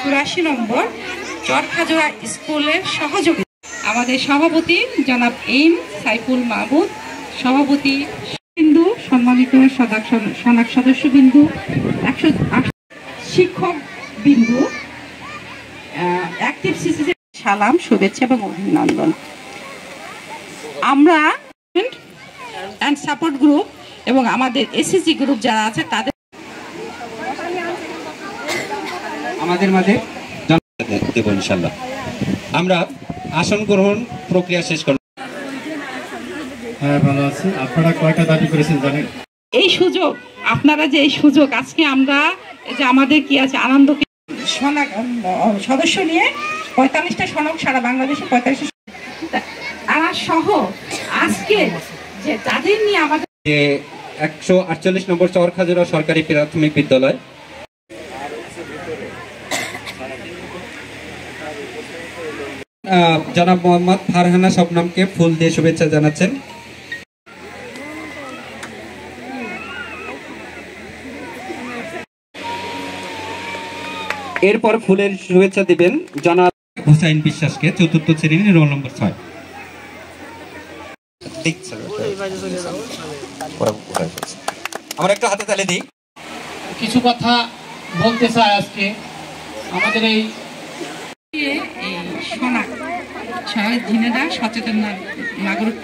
84 নম্বর চরখাজোড়া স্কুলের সহযোগিতা। আমাদের সভাপতি জনাব এম সাইফুল মাহমুদ, সভাপতি বিন্দু, সম্মানিত সনাক সদস্য বিন্দু, 108 শিক্ষক বিন্দু, অ্যাক্টিভ সিসিসি সালাম, শুভেচ্ছা এবং অভিনন্দন। আমরা অ্যান্ড সাপোর্ট গ্রুপ এবং আমাদের এসএসজি গ্রুপ যারা আছে তাদের আমাদের মাঝে দেব ইনশাআল্লাহ। আমরা আসন গ্রহণ প্রক্রিয়া শেষ করব। হ্যাঁ, ভালো আছি। আপনারা কয়টা দাবি করেছেন জানেন? এই সুযোগ, আপনারা যে এই সুযোগ আজকে আমরা যে আমাদের কি আছে আনন্দ সদস্য নিয়ে 45টা সনক সারা বাংলাদেশে 45টা তারা সহ আজকে যে তাদের নিয়ে আমাদের যে 148 নম্বর চরখাজোড়া সরকারি প্রাথমিক বিদ্যালয় জনাব মোহাম্মদ ফারহানা শবনমকে ফুল দিয়ে শুভেচ্ছা জানাচ্ছেন। এরপর ফুলের শুভেচ্ছা দিবেন জনাব হুসাইন বিশ্বাসকে, চতুর্থ শ্রেণীর রোল নম্বর 6। আমরা একটু হাতে তালি দিই। কিছু কথা বলতে চাই আজকে আমাদের এই সনাক ঝিনেদা সচেতন নাগরিক